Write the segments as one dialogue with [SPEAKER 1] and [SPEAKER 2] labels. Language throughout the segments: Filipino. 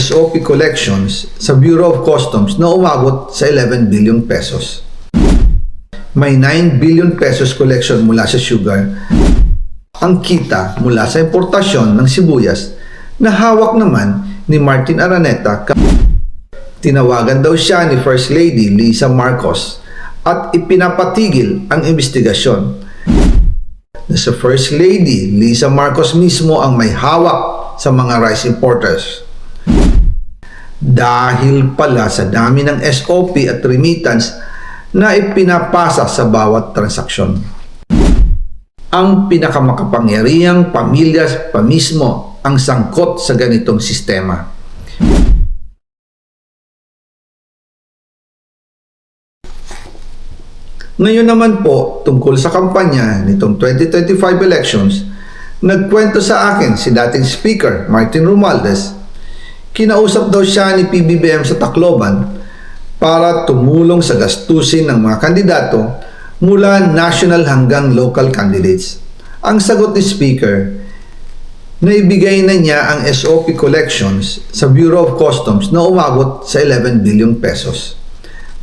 [SPEAKER 1] SOP collections sa Bureau of Customs na umabot sa 11 billion pesos. May 9 billion pesos collection mula sa sugar. Ang kita mula sa importasyon ng sibuyas na hawak naman ni Martin Araneta. Tinawagan daw siya ni First Lady Lisa Marcos at ipinapatigil ang investigasyon. Na sa First Lady Lisa Marcos mismo ang may hawak sa mga rice importers. Dahil pala sa dami ng SOP at remittance na ipinapasa sa bawat transaksyon. Ang pinakamakapangyarihang pamilya pa mismo ang sangkot sa ganitong sistema. Ngayon naman po, tungkol sa kampanya nitong 2025 elections, nagkwento sa akin si dating Speaker Martin Romualdez. Kinausap daw siya ni PBBM sa Tacloban para tumulong sa gastusin ng mga kandidato mula national hanggang local candidates. Ang sagot ni Speaker, naibigay na niya ang SOP collections sa Bureau of Customs na umabot sa 11 billion pesos.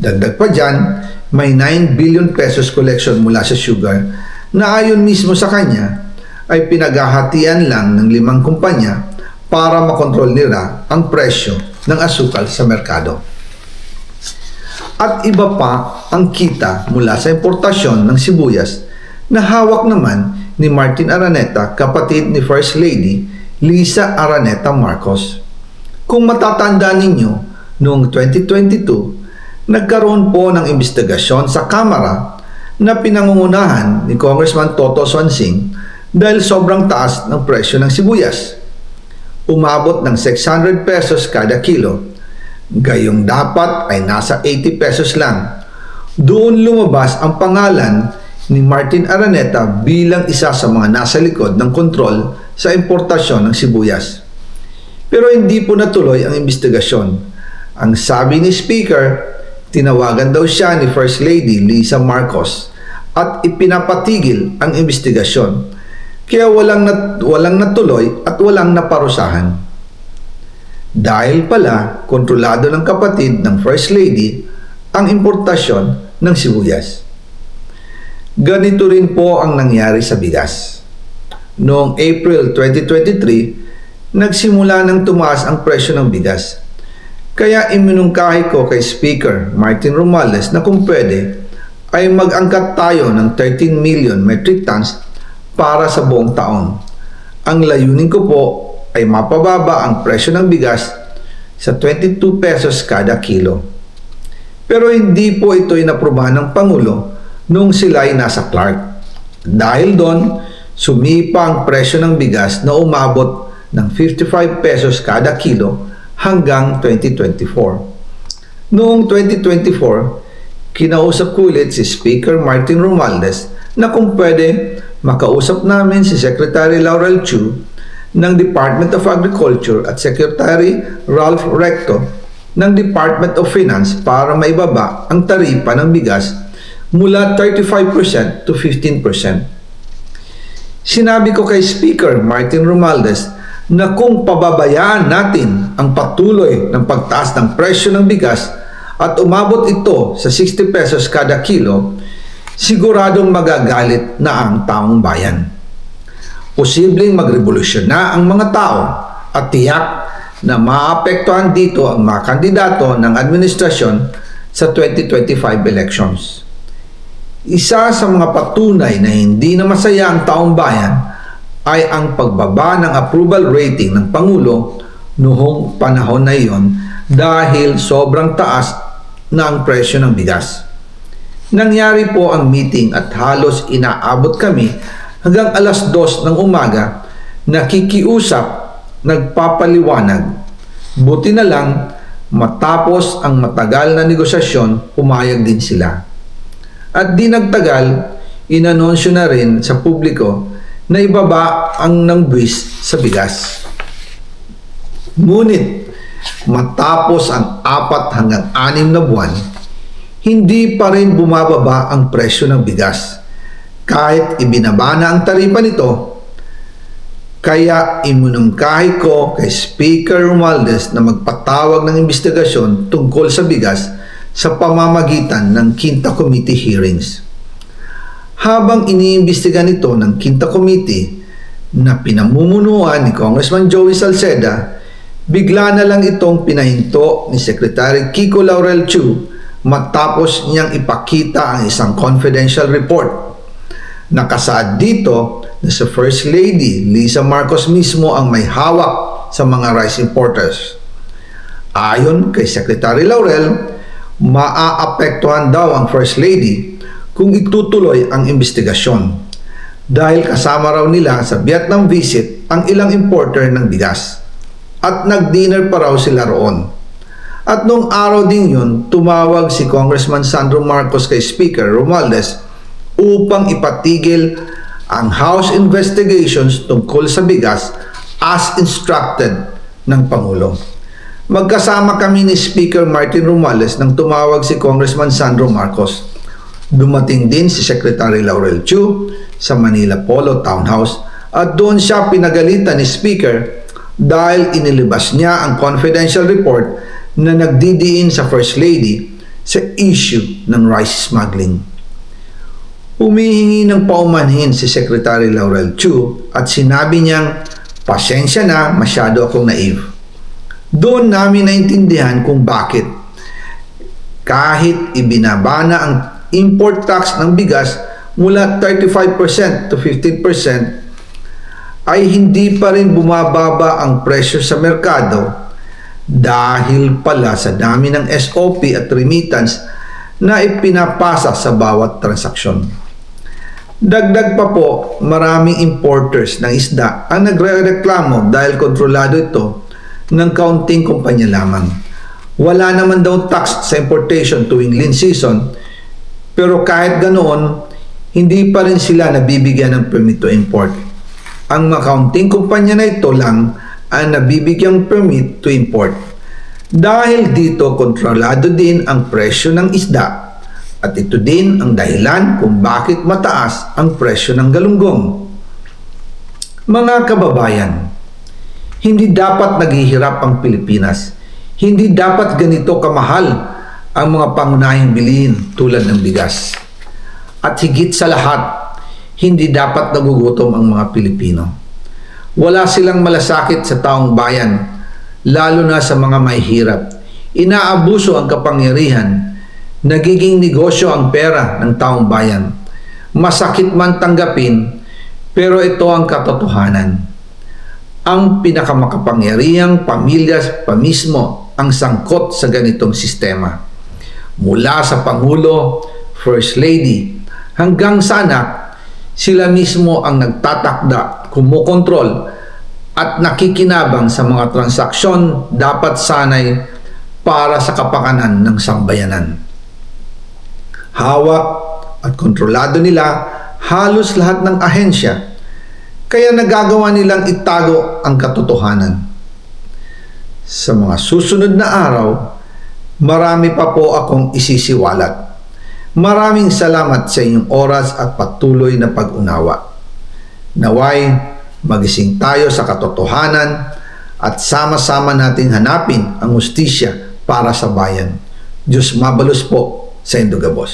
[SPEAKER 1] Dagdag pa dyan, may 9 billion pesos collection mula sa sugar na ayon mismo sa kanya ay pinaghahatian lang ng 5 kumpanya para makontrol nila ang presyo ng asukal sa merkado. At iba pa ang kita mula sa importasyon ng sibuyas na hawak naman ni Martin Araneta, kapatid ni First Lady Lisa Araneta Marcos. Kung matatandaan ninyo, noong 2022, nagkaroon po ng investigasyon sa Kamara na pinangungunahan ni Congressman Toto Swansing dahil sobrang taas ng presyo ng sibuyas. Umabot ng 600 pesos kada kilo. Gayong dapat ay nasa 80 pesos lang. Doon lumabas ang pangalan ni Martin Araneta bilang isa sa mga nasa likod ng kontrol sa importasyon ng sibuyas. Pero hindi po natuloy ang investigasyon. Ang sabi ni Speaker, tinawagan daw siya ni First Lady Lisa Marcos at ipinapatigil ang investigasyon. Kaya walang natuloy at walang naparusahan. Dahil pala, kontrolado ng kapatid ng First Lady ang importasyon ng sibuyas. Ganito rin po ang nangyari sa bigas. Noong April 2023, nagsimula ng tumaas ang presyo ng bigas. Kaya iminungkahi ko kay Speaker Martin Romualdez na kung pwede ay mag-angkat tayo ng 13 million metric tons para sa buong taon. Ang layunin ko po ay mapababa ang presyo ng bigas sa 22 pesos kada kilo. Pero hindi po ito inaprubahan ng Pangulo nung sila ay nasa Clark. Dahil doon, sumipa ang presyo ng bigas na umabot ng 55 pesos kada kilo hanggang 2024. Noong 2024, kinausap ko ulit si Speaker Martin Romualdez na kung pwede makausap namin si Secretary Laurel Chu ng Department of Agriculture at Secretary Ralph Recto ng Department of Finance para maibaba ang taripa ng bigas mula 35% to 15%. Sinabi ko kay Speaker Martin Romualdez na kung pababayaan natin ang patuloy ng pagtaas ng presyo ng bigas at umabot ito sa 60 pesos kada kilo, siguradong magagalit na ang taong bayan. Posibleng magrevolusyon na ang mga tao at tiyak na maapektuhan dito ang mga kandidato ng administrasyon sa 2025 elections. Isa sa mga patunay na hindi na masaya ang taong bayan ay ang pagbaba ng approval rating ng Pangulo noong panahon na iyon dahil sobrang taas na ang presyo ng bigas. Nangyari po ang meeting at halos inaabot kami hanggang alas 2 ng umaga, nakikiusap, nagpapaliwanag. Buti na lang, matapos ang matagal na negosasyon, pumayag din sila. At di nagtagal, inanunsyo na rin sa publiko na ibaba ang ng buwis sa bigas. Ngunit, matapos ang 4 hanggang 6 na buwan, hindi pa rin bumababa ang presyo ng bigas. Kahit ibinaba na ang taripa nito, Kaya iminungkahi ko kay Speaker Romualdez na magpatawag ng investigasyon tungkol sa bigas sa pamamagitan ng Quinta Committee hearings. Habang iniimbestiga nito ng Quinta Committee na pinamumunuan ni Congressman Joey Salceda, bigla na lang itong pinahinto ni Secretary Kiko Laurel Chu matapos niyang ipakita ang isang confidential report. Nakasaad dito na sa First Lady Lisa Marcos mismo ang may hawak sa mga rice importers. Ayon kay Secretary Laurel, maaapektuhan daw ang First Lady kung itutuloy ang investigasyon dahil kasama raw nila sa Vietnam visit ang ilang importer ng bigas at nag-dinner pa raw sila roon. At nung araw din yun, tumawag si Congressman Sandro Marcos kay Speaker Romualdez upang ipatigil ang House investigations tungkol sa bigas as instructed ng Pangulo. Magkasama kami ni Speaker Martin Romualdez nang tumawag si Congressman Sandro Marcos. Dumating din si Secretary Laurel Chu sa Manila Polo Townhouse at doon siya pinagalitan ni Speaker dahil inilabas niya ang confidential report na nagdidiin sa First Lady sa issue ng rice smuggling. Humihingi ng paumanhin si Secretary Laurel Chu at sinabi niyang, pasensya na, masyado akong naive. Doon namin naintindihan kung bakit. Kahit ibinabana ang import tax ng bigas mula 35% to 15%, ay hindi pa rin bumababa ang presyo sa merkado dahil pala sa dami ng SOP at remittance na ipinapasa sa bawat transaksyon. Dagdag pa po, maraming importers ng isda ang nagre-reklamo dahil kontrolado ito ng kaunting kumpanya lamang. Wala naman daw tax sa importation tuwing lean season, pero kahit ganoon, hindi pa rin sila nabibigyan ng permit to import. Ang mga kaunting kumpanya na ito lang ang nabibigyang permit to import. Dahil dito, kontrolado din ang presyo ng isda. At ito din ang dahilan kung bakit mataas ang presyo ng galunggong. Mga kababayan, hindi dapat naghihirap ang Pilipinas. Hindi dapat ganito kamahal ang mga pangunahing bilihin tulad ng bigas. At higit sa lahat, hindi dapat nagugutom ang mga Pilipino. Wala silang malasakit sa taong bayan, lalo na sa mga mahihirap. Inaabuso ang kapangyarihan. Nagiging negosyo ang pera ng taong bayan. Masakit man tanggapin, pero ito ang katotohanan. Ang pinakamakapangyarihang pamilya pa mismo ang sangkot sa ganitong sistema. Mula sa Pangulo, First Lady, hanggang sa anak, sila mismo ang nagtatakda, kumukontrol, at nakikinabang sa mga transaksyon dapat sanay para sa kapakanan ng sambayanan. Hawak at kontrolado nila halos lahat ng ahensya, kaya nagagawa nilang itago ang katotohanan. Sa mga susunod na araw, marami pa po akong isisiwalat. Maraming salamat sa inyong oras at patuloy na pag-unawa. Naway, magising tayo sa katotohanan at sama-sama nating hanapin ang hustisya para sa bayan. Diyos mabalos po sa Indogabos.